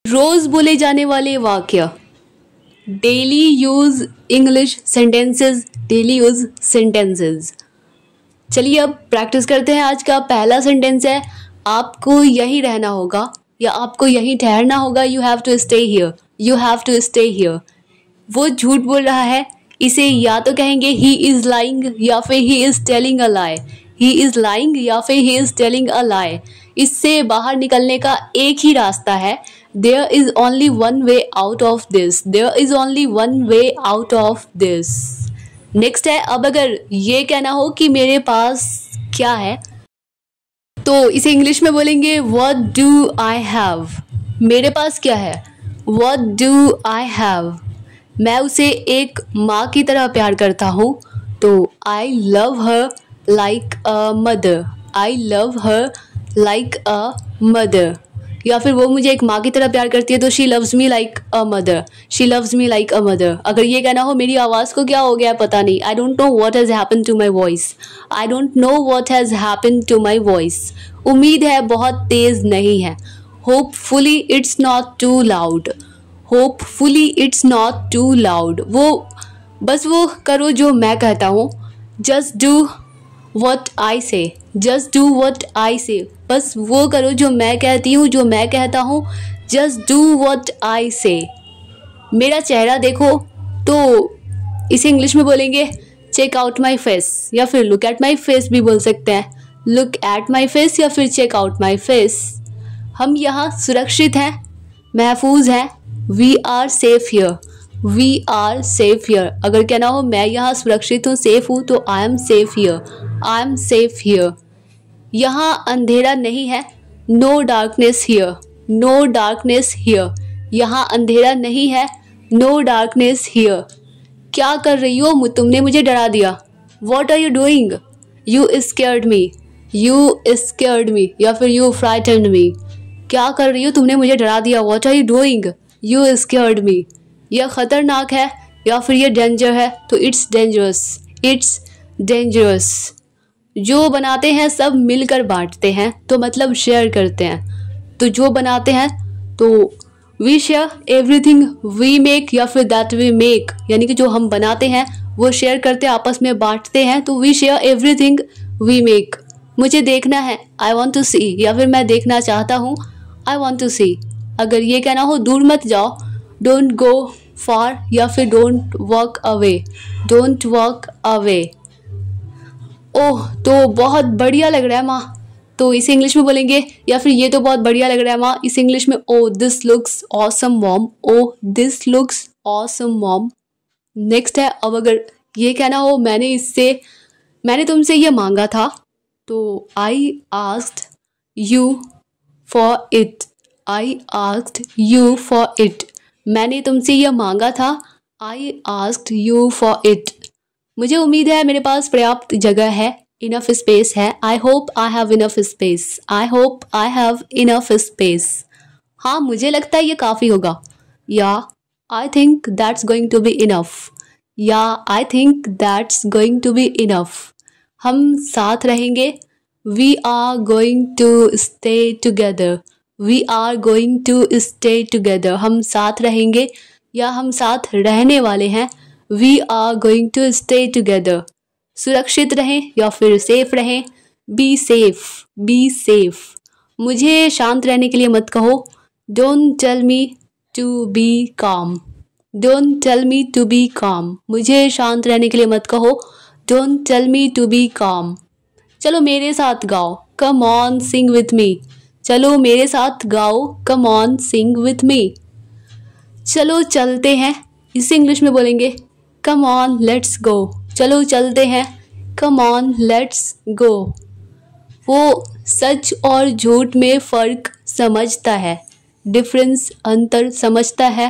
रोज बोले जाने वाले वाक्य, daily use English sentences, daily use sentences. चलिए अब प्रैक्टिस करते हैं। आज का पहला सेंटेंस है, आपको यहीं रहना होगा या आपको यहीं ठहरना होगा। You have to stay here, you have to stay here. वो झूठ बोल रहा है, इसे या तो कहेंगे ही इज लाइंग या फिर he is telling a lie. He is lying या फिर ही इज टेलिंग अ लाई। इससे बाहर निकलने का एक ही रास्ता है, there is only one way out of this, there is only one way out of this. Next है, अब अगर ये कहना हो कि मेरे पास क्या है, तो इसे इंग्लिश में बोलेंगे व्हाट डू आई हैव। मेरे पास क्या है, व्हाट डू आई हैव। मैं उसे एक माँ की तरह प्यार करता हूँ, तो I love her like a mother, I love her like a mother. या फिर वो मुझे एक माँ की तरह प्यार करती है, तो she loves me like a mother, she loves me like a mother. अगर ये कहना हो मेरी आवाज़ को क्या हो गया पता नहीं, I don't know what has happen to my voice, I don't know what has happen to my voice. उम्मीद है बहुत तेज़ नहीं है, hopefully it's not too loud, hopefully it's not too loud. वो बस वो करो जो मैं कहता हूँ, जस्ट डू वट आई से, जस्ट डू वट आई से। बस वो करो जो मैं कहती हूँ, जो मैं कहता हूँ, जस्ट डू वट आई से। मेरा चेहरा देखो, तो इसे इंग्लिश में बोलेंगे चेक आउट माई फेस, या फिर लुक एट माई फेस भी बोल सकते हैं। लुक एट माई फेस या फिर चेक आउट माई फेस। हम यहाँ सुरक्षित हैं, महफूज हैं, we are safe here, we are safe here. अगर कहना हो मैं यहाँ सुरक्षित हूँ, सेफ हूँ, तो I am safe here, I am safe here. यहाँ अंधेरा नहीं है, no darkness here, no darkness here. यहाँ अंधेरा नहीं है, नो डार्कनेस हियर। क्या कर रही हो, तुमने मुझे डरा दिया। What are you doing, you scared me, you scared me, या फिर यू फ्राइटन्ड मी। क्या कर रही हो, तुमने मुझे डरा दिया। What are you doing, you scared me. यह खतरनाक है या फिर यह डेंजर है, तो इट्स डेंजरस, इट्स डेंजरस। जो बनाते हैं सब मिलकर बांटते हैं, तो मतलब शेयर करते हैं। तो जो बनाते हैं तो we share everything we make, या फिर दैट वी मेक, यानी कि जो हम बनाते हैं वो शेयर करते हैं, आपस में बांटते हैं, तो we share everything we make. मुझे देखना है, आई वॉन्ट टू सी, या फिर मैं देखना चाहता हूँ, आई वॉन्ट टू सी। अगर ये कहना हो दूर मत जाओ, डोंट गो फार, या फिर don't walk away, don't walk away. ओह तो बहुत बढ़िया लग रहा है माँ, तो इसे इंग्लिश में बोलेंगे, या फिर ये तो बहुत बढ़िया लग रहा है माँ, इसे इंग्लिश में oh this looks awesome mom, oh this looks awesome mom. Next है, अब अगर ये कहना हो मैंने तुमसे ये मांगा था, तो I asked you for it, I asked you for it. मैंने तुमसे यह मांगा था, I asked you for it. मुझे उम्मीद है मेरे पास पर्याप्त जगह है, इनफ स्पेस है। I hope I have enough space, I hope I have enough space. हाँ मुझे लगता है ये काफ़ी होगा, या I think that's going to be enough, या I think that's going to be enough. हम साथ रहेंगे, we are going to stay together, we are going to stay together. हम साथ रहेंगे या हम साथ रहने वाले हैं, we are going to stay together. सुरक्षित रहें या फिर सेफ रहें, बी सेफ, बी सेफ। मुझे शांत रहने के लिए मत कहो, don't tell me to be calm, don't tell me to be calm. मुझे शांत रहने के लिए मत कहो, don't tell me to be calm. चलो मेरे साथ गाओ, come on Singh with me, चलो मेरे साथ गाओ, come on Singh with me. चलो चलते हैं, इसे इंग्लिश में बोलेंगे कम ऑन लेट्स गो, चलो चलते हैं, कम ऑन लेट्स गो। वो सच और झूठ में फ़र्क समझता है, डिफरेंस अंतर समझता है।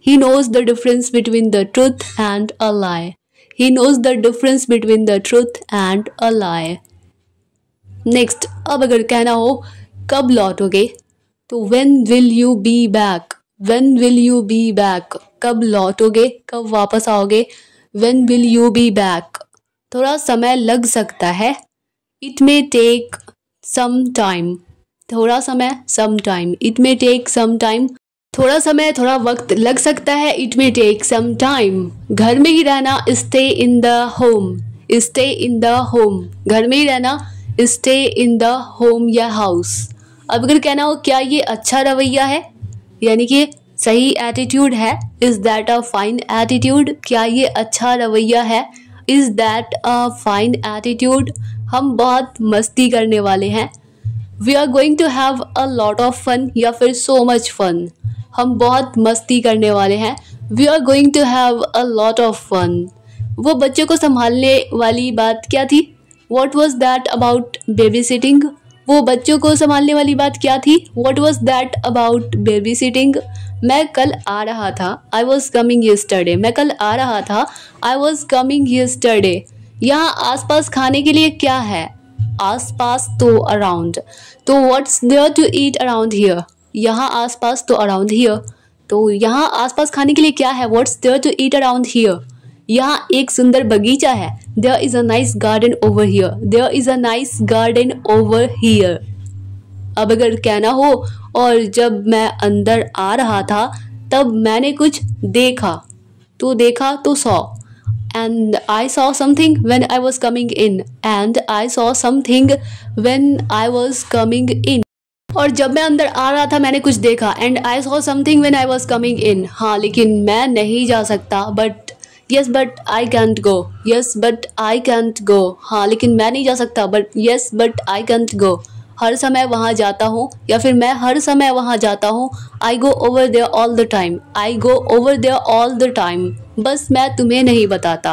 He knows the difference between the truth and a lie, he knows the difference between the truth and a lie. Next, अब अगर कहना हो कब लौटोगे, तो when will you be back, when will you be back. कब लौटोगे, कब वापस आओगे, when will you be back. थोड़ा समय लग सकता है, it may take some time, थोड़ा समय, some time, it may take some time. थोड़ा समय थोड़ा वक्त लग सकता है, it may take some time. घर में ही रहना, stay in the home, stay in the home, घर में ही रहना, स्टे इन द होम या हाउस। अब अगर कहना हो क्या ये अच्छा रवैया है, यानी कि सही एटीट्यूड है, is that a fine attitude, क्या ये अच्छा रवैया है, is that a fine attitude. हम बहुत मस्ती करने वाले हैं, we are going to have a lot of fun, या फिर सो मच फन। हम बहुत मस्ती करने वाले हैं, we are going to have a lot of fun. वो बच्चों को संभालने वाली बात क्या थी, what was that about babysitting, वो बच्चों को संभालने वाली बात क्या थी, what was that about babysitting. मैं कल आ रहा था, आई वॉज कमिंग यस्टरडे, मैं कल आ रहा था, आई वॉज कमिंग यस्टरडे। यहाँ आसपास खाने के लिए क्या है, आसपास तो अराउंड, तो what's there to eat around here, यहाँ आसपास तो अराउंड हियर, तो यहाँ आसपास खाने के लिए क्या है, what's there to eat around here. यहाँ एक सुंदर बगीचा है, there is a nice garden over here, there is a nice garden over here. अब अगर कहना हो और जब मैं अंदर आ रहा था तब मैंने कुछ देखा, तो देखा तो saw, and I saw something when I was coming in, and I saw something when I was coming in। और जब मैं अंदर आ रहा था मैंने कुछ देखा, and I saw something when I was coming in। हाँ लेकिन मैं नहीं जा सकता, but yes but I can't go, yes but I can't go। हाँ लेकिन मैं नहीं जा सकता, but yes but I can't go। हर समय वहाँ जाता हूँ, या फिर मैं हर समय वहाँ जाता हूँ, I go over there all the time, I go over there all the time. बस मैं तुम्हें नहीं बताता,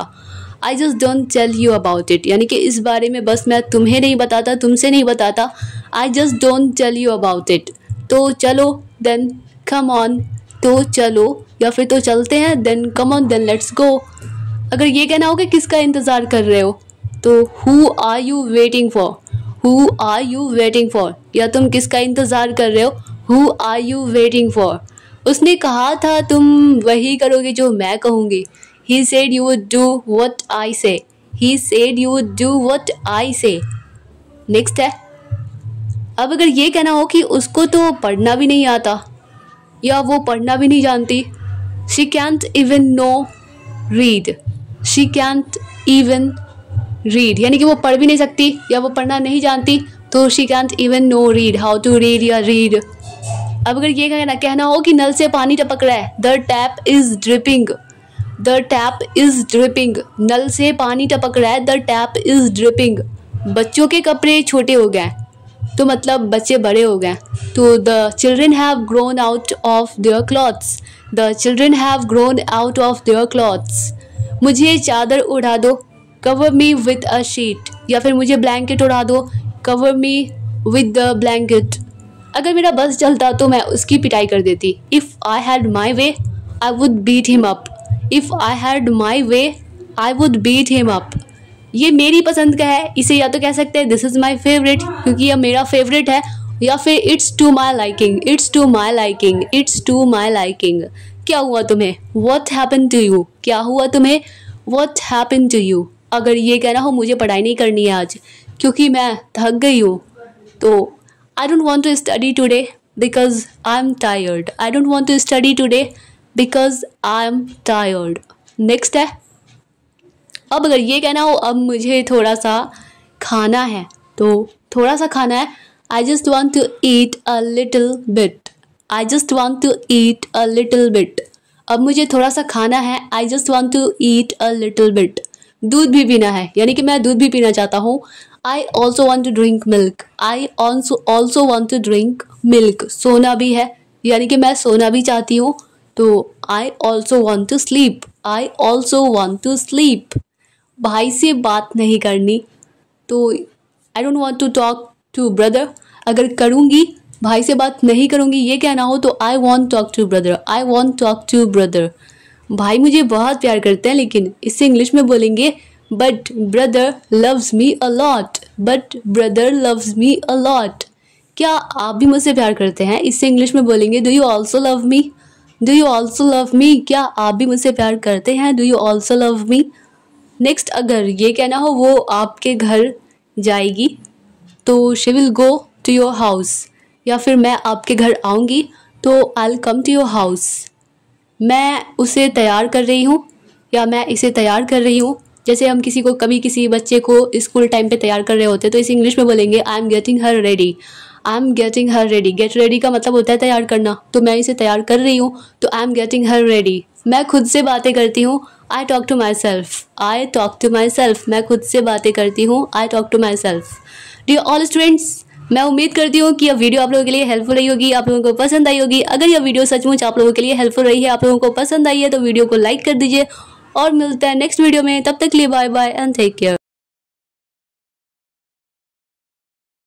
I just don't tell you about it, यानी कि इस बारे में बस मैं तुम्हें नहीं बताता, तुमसे नहीं बताता, I just don't tell you about it. तो चलो, देन कम ऑन, तो चलो, या फिर तो चलते हैं, then come on, then let's go. अगर ये कहना हो कि किसका इंतज़ार कर रहे हो, तो who are you waiting for, who are you waiting for, या तुम किसका इंतज़ार कर रहे हो, who are you waiting for. उसने कहा था तुम वही करोगे जो मैं कहूँगी, he said you would do what I say, he said you would do what I say. Next है, अब अगर ये कहना हो कि उसको तो पढ़ना भी नहीं आता, या वो पढ़ना भी नहीं जानती, she can't even know read, she can't even read, यानी कि वो पढ़ भी नहीं सकती या वो पढ़ना नहीं जानती, तो she can't even know read, how to read या रीड। अब अगर ये कहना हो कि नल से पानी टपक रहा है, the tap is dripping, the tap is dripping, नल से पानी टपक रहा है, द टैप इज़ ड्रिपिंग। बच्चों के कपड़े छोटे हो गए, तो मतलब बच्चे बड़े हो गए, तो the children have grown out of their clothes, the children have grown out of their clothes. मुझे चादर उड़ा दो, cover me with a sheet, या फिर मुझे ब्लैंकेट उड़ा दो, cover me with the blanket. अगर मेरा बस चलता तो मैं उसकी पिटाई कर देती, if I had my way I would beat him up, if I had my way I would beat him up. ये मेरी पसंद का है, इसे या तो कह सकते हैं दिस इज़ माई फेवरेट, क्योंकि यह मेरा फेवरेट है, या फिर it's to my liking, it's to my liking, it's to my liking. क्या हुआ तुम्हें, वॉट हैपन टू यू, क्या हुआ तुम्हें, वॉट हैपन टू यू। अगर ये कहना हो मुझे पढ़ाई नहीं करनी है आज क्योंकि मैं थक गई हूँ, तो I don't want to study today because I am tired, I don't want to study today because I am tired. Next है, अब अगर ये कहना हो अब मुझे थोड़ा सा खाना है, तो थोड़ा सा खाना है, I just want to eat a little bit, I just want to eat a little bit. अब मुझे थोड़ा सा खाना है, I just want to eat a little bit. दूध भी पीना है, यानी कि मैं दूध भी पीना चाहता हूँ, I also want to drink milk, I also want to drink milk. सोना भी है, यानी कि मैं सोना भी चाहती हूँ, तो I also want to sleep, I also want to sleep. भाई से बात नहीं करनी, तो I don't want to talk to brother. अगर करूँगी, भाई से बात नहीं करूँगी ये कहना हो, तो I want talk to brother, I want talk to brother. भाई मुझे बहुत प्यार करते हैं, लेकिन इससे इंग्लिश में बोलेंगे but brother loves me a lot, but brother loves me a lot. क्या आप भी मुझसे प्यार करते हैं, इससे इंग्लिश में बोलेंगे do you also love me, do you also love me. क्या आप भी मुझसे प्यार करते हैं, do you also love me. Next, अगर ये कहना हो वो आपके घर जाएगी, तो she will go to your house, या फिर मैं आपके घर आऊँगी, तो I come to your house. मैं उसे तैयार कर रही हूँ या मैं इसे तैयार कर रही हूँ। जैसे हम कभी किसी बच्चे को स्कूल टाइम पे तैयार कर रहे होते हैं तो इसे इंग्लिश में बोलेंगे आई am getting her ready. I am getting her ready. Get ready का मतलब होता है तैयार करना, तो मैं इसे तैयार कर रही हूँ तो I am getting her ready. मैं खुद से बातें करती हूँ, I talk to myself. I talk to myself, मैं खुद से बातें करती हूँ, I talk to myself. Dear all students, मैं उम्मीद करती हूँ कि यह वीडियो आप लोगों के लिए हेल्पफुल रही होगी, आप लोगों को पसंद आई होगी। अगर यह वीडियो सचमुच आप लोगों के लिए हेल्पफुल रही है, आप लोगों को पसंद आई है, तो वीडियो को लाइक कर दीजिए और मिलते हैं नेक्स्ट वीडियो में। तब तक के लिए bye bye and take care.